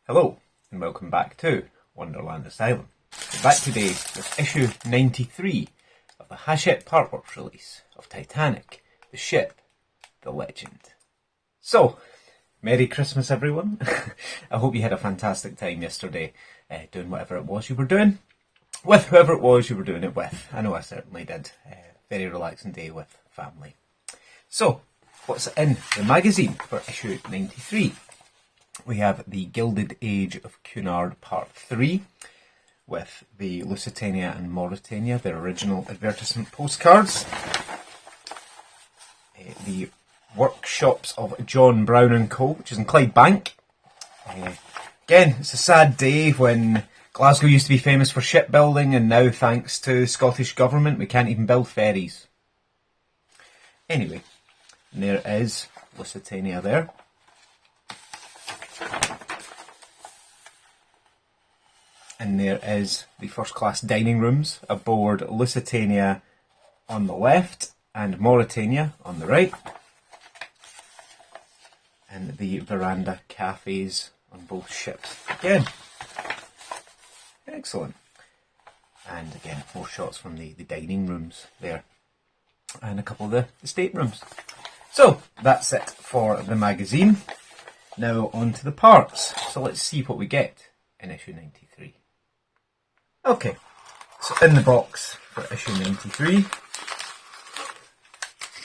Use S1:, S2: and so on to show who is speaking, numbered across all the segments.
S1: Hello, and welcome back to Wonderland Asylum. We're back today with issue 93 of the Hachette Partworks release of Titanic, the ship, the legend. So, Merry Christmas everyone. I hope you had a fantastic time yesterday doing whatever it was you were doing, with whoever it was you were doing it with. I know I certainly did. Very relaxing day with family. So, what's in the magazine for issue 93? We have the Gilded Age of Cunard Part 3 with the Lusitania and Mauretania, their original advertisement postcards. The Workshops of John Brown and Co, which is in Clydebank. Again, it's a sad day when Glasgow used to be famous for shipbuilding and now, thanks to the Scottish Government, we can't even build ferries. Anyway, and there is Lusitania there. And there is the first class dining rooms aboard Lusitania on the left and Mauretania on the right. And the veranda cafes on both ships again. Excellent. And again, more shots from the dining rooms there. And a couple of the staterooms. So, that's it for the magazine. Now on to the parts. So let's see what we get in issue 93. Okay, so in the box for issue 93,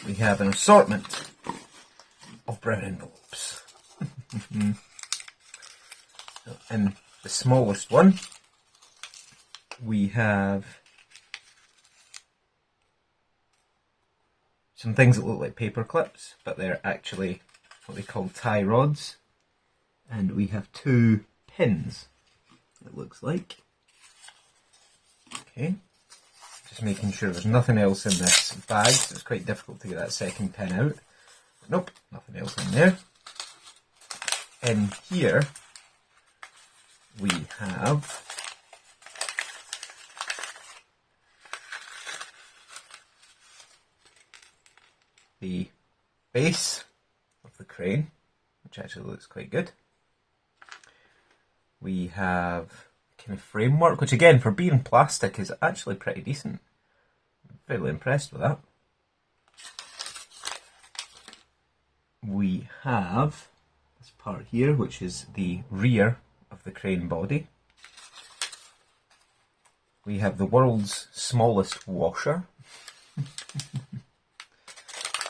S1: we have an assortment of brown envelopes. So in the smallest one, we have some things that look like paper clips, but they're actually what they call tie rods. And we have 2 pins, it looks like. Okay, just making sure there's nothing else in this bag, so it's quite difficult to get that second pin out. Nope, nothing else in there. In here, we have the base of the crane, which actually looks quite good. We have kind of framework, which again, for being plastic, is actually pretty decent. I'm fairly impressed with that. We have this part here, which is the rear of the crane body. We have the world's smallest washer.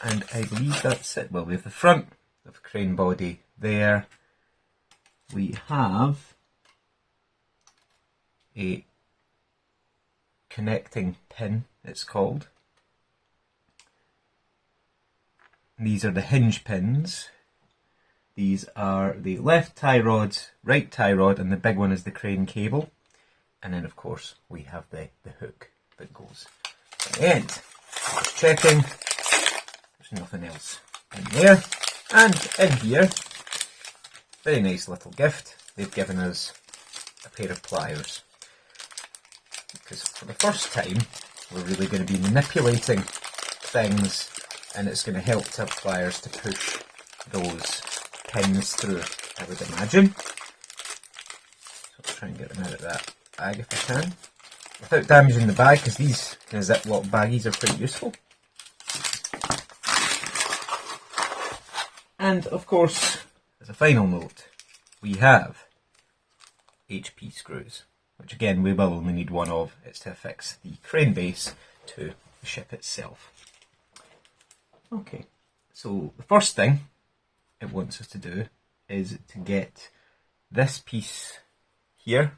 S1: And I believe that's it. Well, we have the front of the crane body there. We have a connecting pin, it's called. These are the hinge pins. These are the left tie rod, right tie rod, and the big one is the crane cable. And then, of course, we have the hook that goes at the end. Just checking, there's nothing else in there. And in here, very nice little gift. They've given us a pair of pliers. Because for the first time, we're really going to be manipulating things, and it's going to help to have pliers to push those pins through, I would imagine. So I'll try and get them out of that bag if I can, without damaging the bag, because these kind of Ziploc baggies are pretty useful. And of course, as a final note, we have HP screws, which again we will only need one of. It's to affix the crane base to the ship itself. Okay, so the first thing it wants us to do is to get this piece here,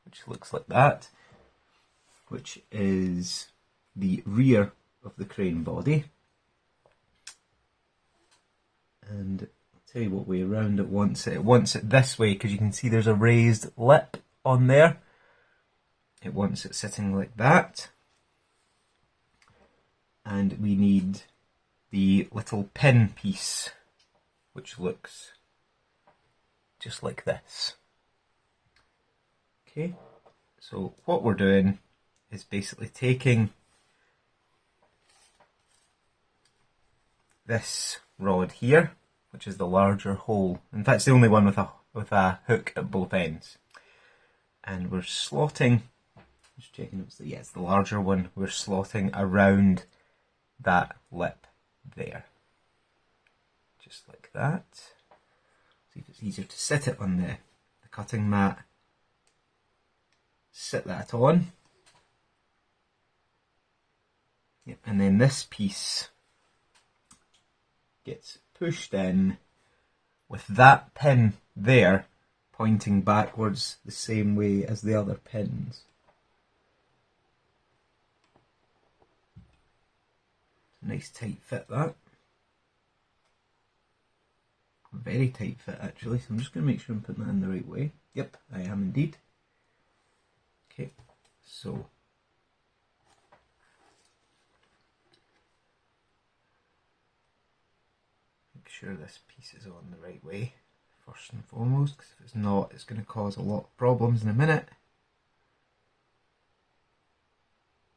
S1: which looks like that, which is the rear of the crane body. And I'll tell you what way around it wants it. It wants it this way, because you can see there's a raised lip on there. It wants it sitting like that. And we need the little pin piece, which looks just like this. Okay, so what we're doing is basically taking this rod here, which is the larger hole. In fact, it's the only one with a hook at both ends. And we're slotting, just checking it's the larger one, we're slotting around that lip there. Just like that. See if it's easier to sit it on the cutting mat. Sit that on. Yep. And then this piece gets pushed in with that pin there pointing backwards the same way as the other pins. Nice tight fit that. Very tight fit actually, so I'm just going to make sure I'm putting that in the right way. Yep, I am indeed. Okay, so make sure this piece is on the right way first and foremost, because if it's not, it's going to cause a lot of problems in a minute.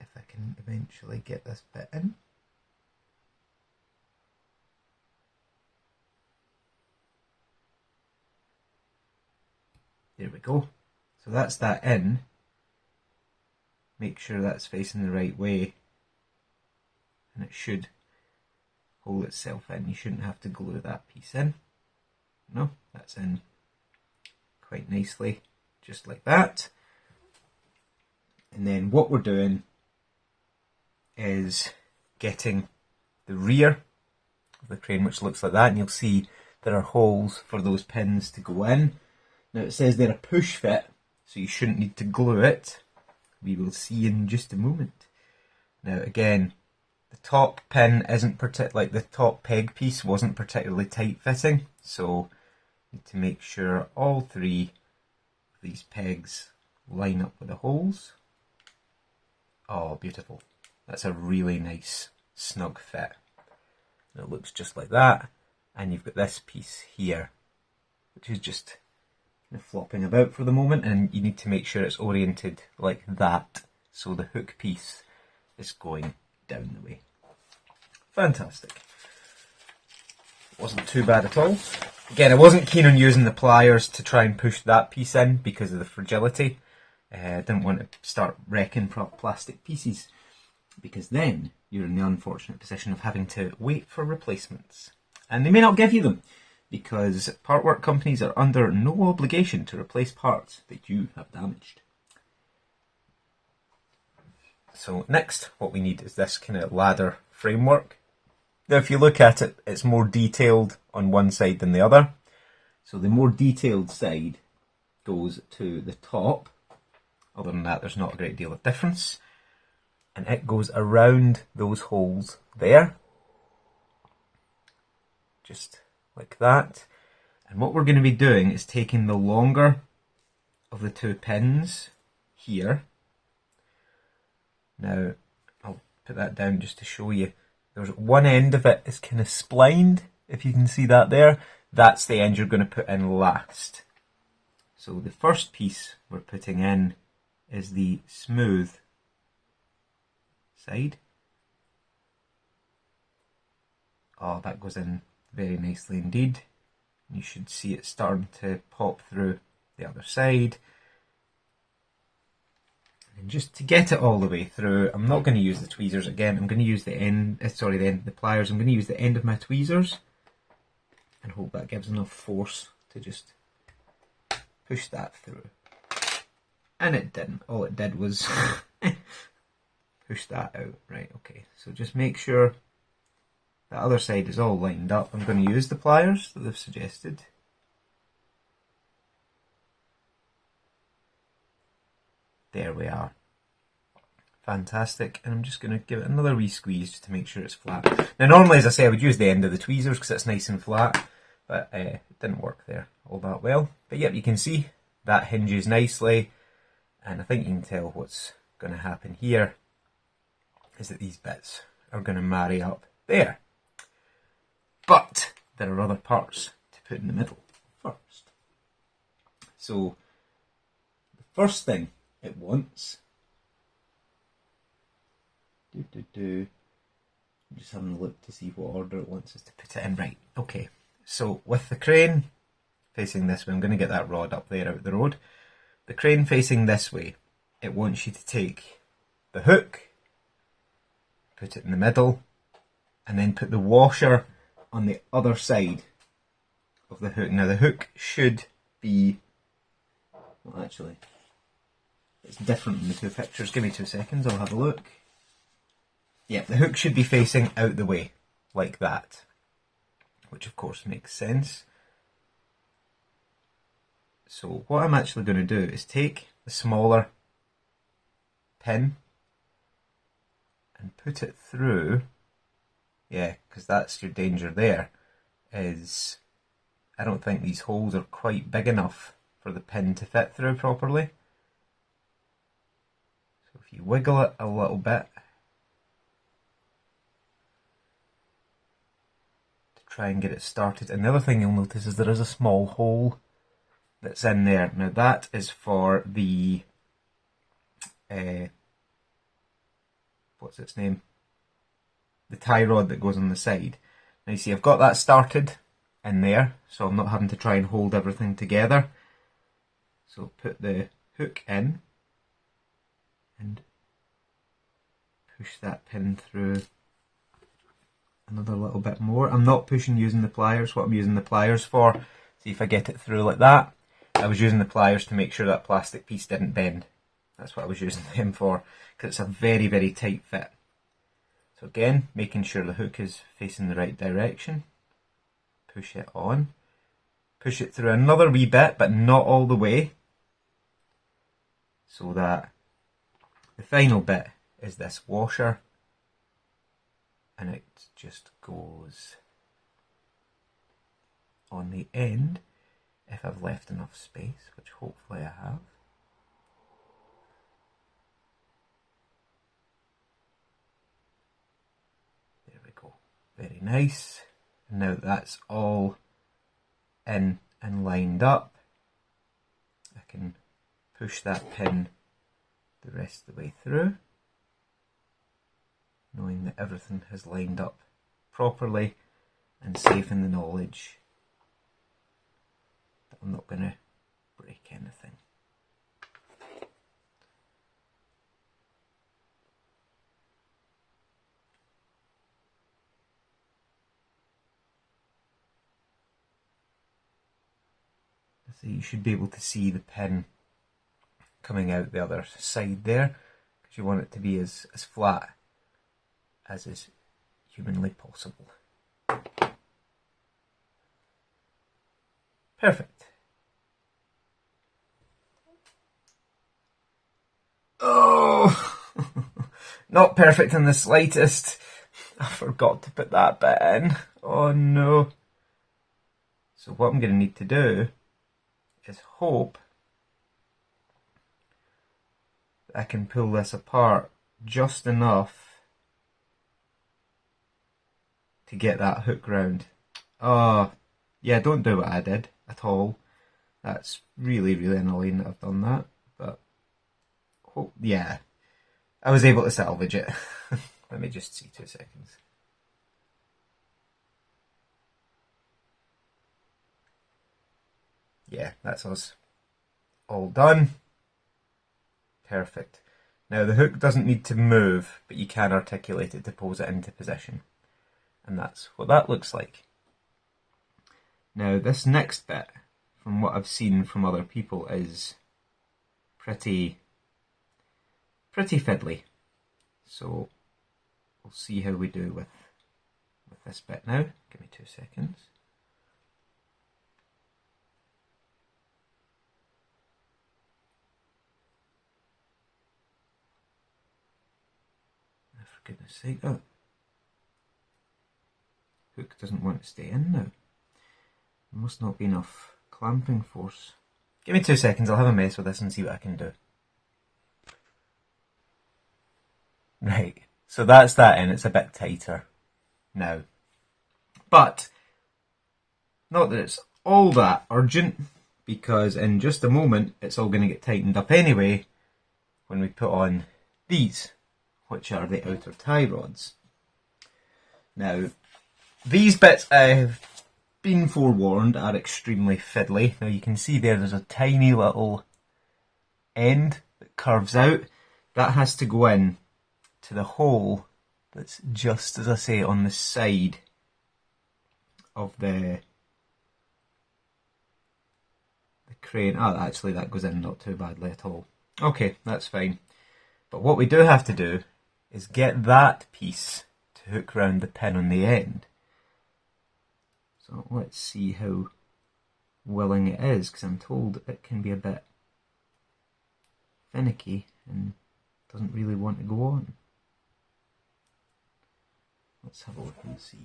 S1: If I can eventually get this bit in. There we go. So that's that in. Make sure that's facing the right way. And it should hold itself in. You shouldn't have to glue that piece in. No, that's in quite nicely, just like that. And then what we're doing is getting the rear of the crane, which looks like that, and you'll see there are holes for those pins to go in. Now it says they're a push fit, so you shouldn't need to glue it. We will see in just a moment. Now again, the top pin isn't like the top peg piece wasn't particularly tight fitting, so you need to make sure all three of these pegs line up with the holes. Oh, beautiful. That's a really nice snug fit. And it looks just like that, and you've got this piece here, which is just flopping about for the moment, and you need to make sure it's oriented like that, so the hook piece is going down the way. Fantastic. Wasn't too bad at all. Again, I wasn't keen on using the pliers to try and push that piece in because of the fragility. I didn't want to start wrecking plastic pieces, because then you're in the unfortunate position of having to wait for replacements. And they may not give you them, because partwork companies are under no obligation to replace parts that you have damaged. So next, what we need is this kind of ladder framework. Now if you look at it, it's more detailed on one side than the other. So the more detailed side goes to the top. Other than that, there's not a great deal of difference. And it goes around those holes there. Just like that. And what we're going to be doing is taking the longer of the two pins here. Now, I'll put that down just to show you. There's one end of it is kind of splined, if you can see that there. That's the end you're going to put in last. So the first piece we're putting in is the smooth side. Oh, that goes in very nicely indeed. You should see it starting to pop through the other side. And just to get it all the way through, I'm not going to use the tweezers again. I'm going to use the pliers. I'm going to use the end of my tweezers and hope that gives enough force to just push that through. And it didn't. All it did was push that out. Right, okay. So just make sure the other side is all lined up. I'm going to use the pliers that they've suggested. There we are. Fantastic. And I'm just going to give it another wee squeeze just to make sure it's flat. Now normally, as I say, I would use the end of the tweezers because it's nice and flat, but it didn't work there all that well. But yep, you can see that hinges nicely, and I think you can tell what's going to happen here is that these bits are going to marry up there. But there are other parts to put in the middle first. So the first thing it wants, I'm just having a look to see what order it wants us to put it in. Right, okay. So with the crane facing this way, I'm going to get that rod up there out the road. The crane facing this way, it wants you to take the hook, put it in the middle, and then put the washer on the other side of the hook. Now the hook should be, well actually, it's different in the two pictures. Give me 2 seconds, I'll have a look. Yeah, the hook should be facing out the way, like that, which of course makes sense. So what I'm actually going to do is take the smaller pin and put it through, yeah, because that's your danger there, is I don't think these holes are quite big enough for the pin to fit through properly. So if you wiggle it a little bit to try and get it started. And the other thing you'll notice is there is a small hole that's in there. Now that is for the what's its name? The tie rod that goes on the side. Now you see I've got that started in there, so I'm not having to try and hold everything together. So put the hook in and push that pin through another little bit more. I'm not pushing using the pliers. What I'm using the pliers for, see if I get it through like that. I was using the pliers to make sure that plastic piece didn't bend. That's what I was using them for, because it's a very, very tight fit. So again, making sure the hook is facing the right direction. Push it on. Push it through another wee bit, but not all the way. So that the final bit is this washer. And it just goes on the end, if I've left enough space, which hopefully I have. There we go. Very nice. And now that's all in and lined up, I can push that pin the rest of the way through, knowing that everything has lined up properly, and safe in the knowledge that I'm not going to break anything. So you should be able to see the pin coming out the other side there, because you want it to be as flat as is humanly possible. Perfect. Oh, not perfect in the slightest. I forgot to put that bit in. Oh no. So what I'm going to need to do is hope that I can pull this apart just enough to get that hook round. Oh, yeah, don't do what I did at all. That's really, really annoying that I've done that. But, oh, yeah, I was able to salvage it. Let me just see 2 seconds. Yeah, that's us all done. Perfect. Now the hook doesn't need to move, but you can articulate it to pose it into position. And that's what that looks like. Now this next bit, from what I've seen from other people, is pretty fiddly. So we'll see how we do with this bit now. Give me 2 seconds. For goodness sake, oh. Hook doesn't want to stay in now. There must not be enough clamping force. Give me 2 seconds, I'll have a mess with this and see what I can do. Right, so that's that in, it's a bit tighter now. But, not that it's all that urgent, because in just a moment it's all going to get tightened up anyway when we put on these, which are the outer tie rods. Now, these bits I've been forewarned, are extremely fiddly. Now you can see there's a tiny little end that curves out. That has to go in to the hole that's just, as I say, on the side of the crane. Oh, actually that goes in not too badly at all. Okay, that's fine. But what we do have to do is get that piece to hook round the pin on the end. So let's see how willing it is, because I'm told it can be a bit finicky and doesn't really want to go on. Let's have a look and see.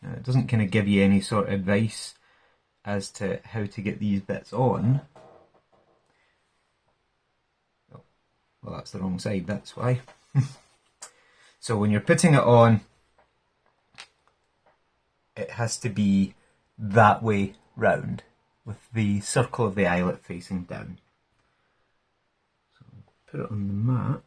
S1: Now it doesn't kind of give you any sort of advice as to how to get these bits on. Oh, well, that's the wrong side, that's why. So when you're putting it on, it has to be that way round, with the circle of the eyelet facing down. So put it on the mat.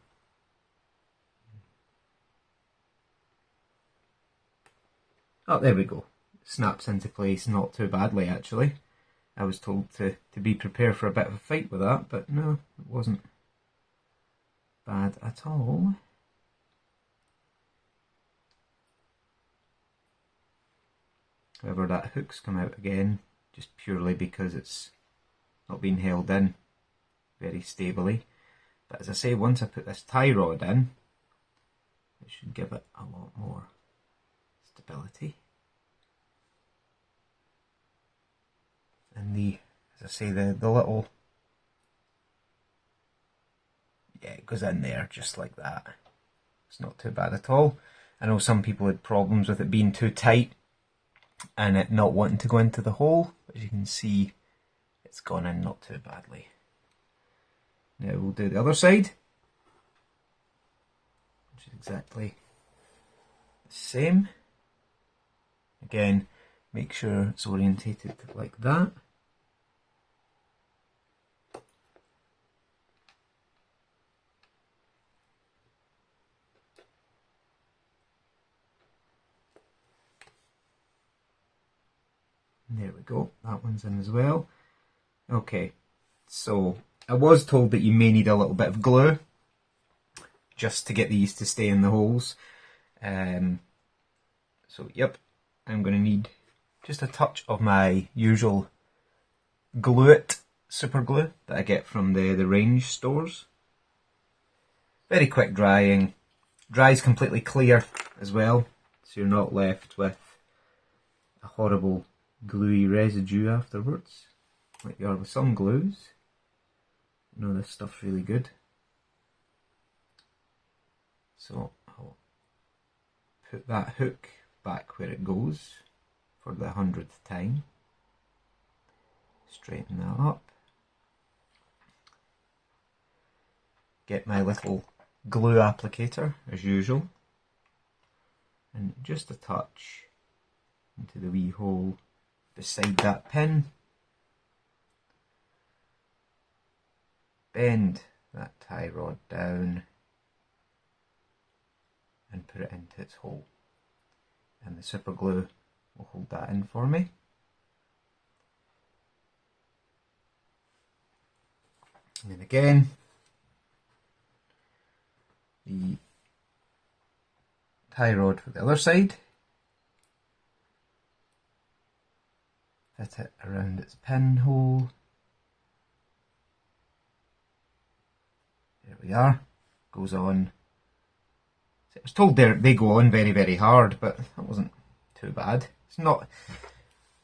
S1: Oh, there we go. Snaps into place not too badly, actually. I was told to be prepared for a bit of a fight with that, but no, it wasn't bad at all. However, that hook's come out again, just purely because it's not been held in very stably. But as I say, once I put this tie rod in, it should give it a lot more stability. And as I say, the little, yeah, it goes in there just like that. It's not too bad at all. I know some people had problems with it being too tight and it not wanting to go into the hole. As you can see, it's gone in not too badly. Now we'll do the other side, which is exactly the same. Again, make sure it's orientated like that. There we go, that one's in as well. Okay, so I was told that you may need a little bit of glue just to get these to stay in the holes. So yep, I'm going to need just a touch of my usual Glue It super glue that I get from the range stores. Very quick drying, dries completely clear as well, so you're not left with a horrible gluey residue afterwards, like you are with some glues. You know, this stuff's really good. So I'll put that hook back where it goes for the 100th time. Straighten that up. Get my little glue applicator as usual, and just a touch into the wee hole beside that pin. Bend that tie rod down and put it into its hole, and the super glue will hold that in for me. And then again, the tie rod for the other side. Fit it around its pinhole. There we are. Goes on. I was told they go on very, very hard, but that wasn't too bad. It's not.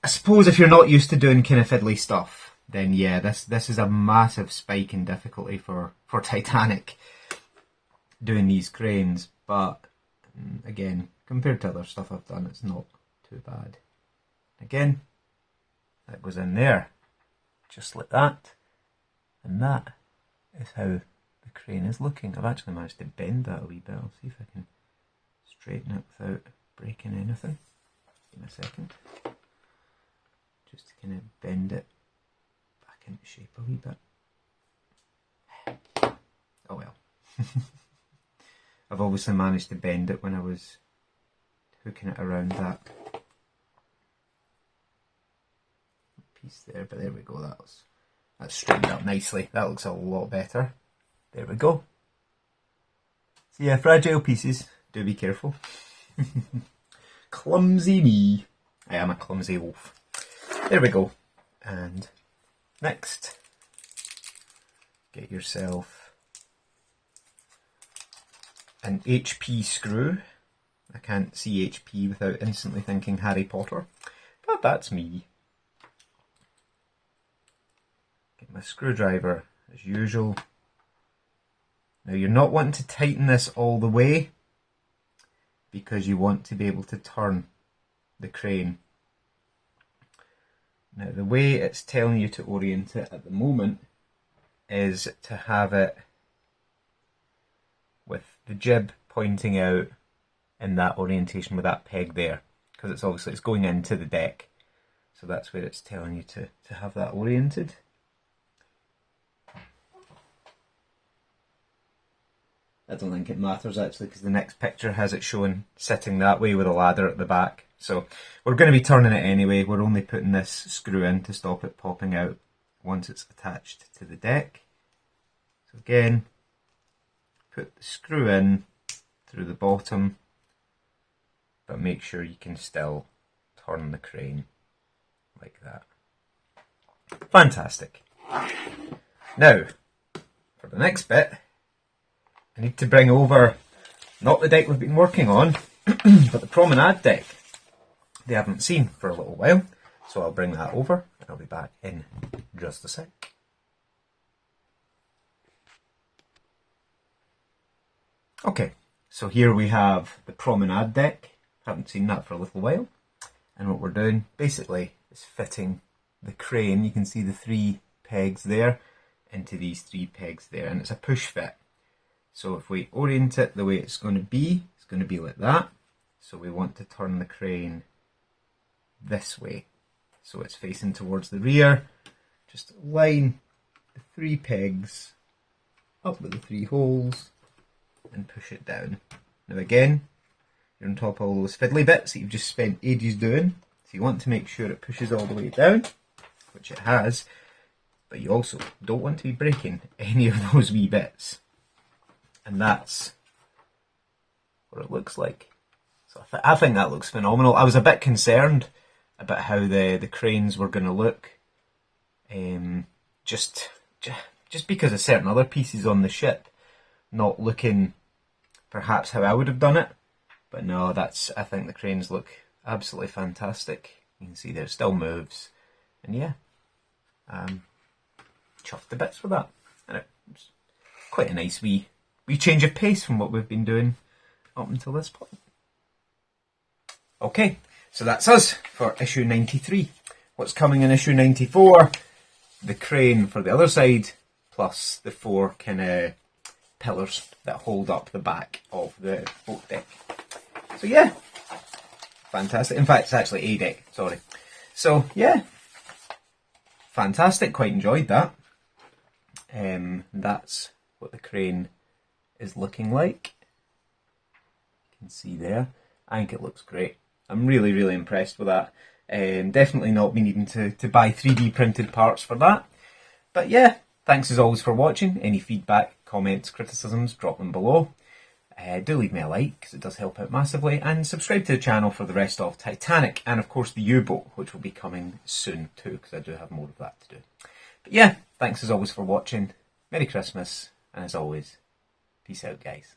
S1: I suppose if you're not used to doing kind of fiddly stuff, then yeah, this is a massive spike in difficulty for Titanic doing these cranes. But again, compared to other stuff I've done, it's not too bad. Again, that goes in there, just like that, and that is how the crane is looking. I've actually managed to bend that a wee bit. I'll see if I can straighten it without breaking anything. Give me a second. Just to kind of bend it back into shape a wee bit. Oh well. obviously managed to bend it when I was hooking it around that piece there, but there we go, that's straightened up nicely. That looks a lot better. There we go. So yeah, fragile pieces, do be careful. Clumsy me. I am a clumsy wolf. There we go. And next, get yourself an HP screw. I can't see HP without instantly thinking Harry Potter, but that's me. Get my screwdriver as usual. Now you're not wanting to tighten this all the way because you want to be able to turn the crane. Now the way it's telling you to orient it at the moment is to have it with the jib pointing out in that orientation with that peg there, because it's going into the deck, so that's where it's telling you to have that oriented. I don't think it matters actually, because the next picture has it shown sitting that way with a ladder at the back. So we're going to be turning it anyway. We're only putting this screw in to stop it popping out once it's attached to the deck. So again, put the screw in through the bottom, but make sure you can still turn the crane like that. Fantastic. Now, for the next bit, I need to bring over, not the deck we've been working on, but the Promenade Deck they haven't seen for a little while. So I'll bring that over and I'll be back in just a sec. Okay, so here we have the Promenade Deck. Haven't seen that for a little while. And what we're doing basically is fitting the crane. You can see the 3 pegs there into these 3 pegs there, and it's a push fit. So if we orient it the way it's going to be like that. So we want to turn the crane this way, so it's facing towards the rear. Just line the 3 pegs up with the 3 holes and push it down. Now again, you're on top of all those fiddly bits that you've just spent ages doing, so you want to make sure it pushes all the way down, which it has, but you also don't want to be breaking any of those wee bits. And that's what it looks like. So I think that looks phenomenal. I was a bit concerned about how the cranes were going to look, just because of certain other pieces on the ship not looking perhaps how I would have done it. But no, I think the cranes look absolutely fantastic. You can see there, it still moves, and yeah, chuffed to bits with that. And it's quite a nice wee change of pace from what we've been doing up until this point. Okay, so that's us for issue 93. What's coming in issue 94? The crane for the other side, plus the 4 kind of pillars that hold up the back of the boat deck. So yeah, fantastic. In fact, it's actually a deck, sorry. So yeah, fantastic, quite enjoyed that. That's what the crane is looking like. You can see there. I think it looks great. I'm really, really impressed with that. Definitely not be needing to buy 3D printed parts for that. But yeah, thanks as always for watching. Any feedback, comments, criticisms, drop them below. Do leave me a like, because it does help out massively. And subscribe to the channel for the rest of Titanic, and of course the U-boat, which will be coming soon too, because I do have more of that to do. But yeah, thanks as always for watching. Merry Christmas, and as always, peace out, guys.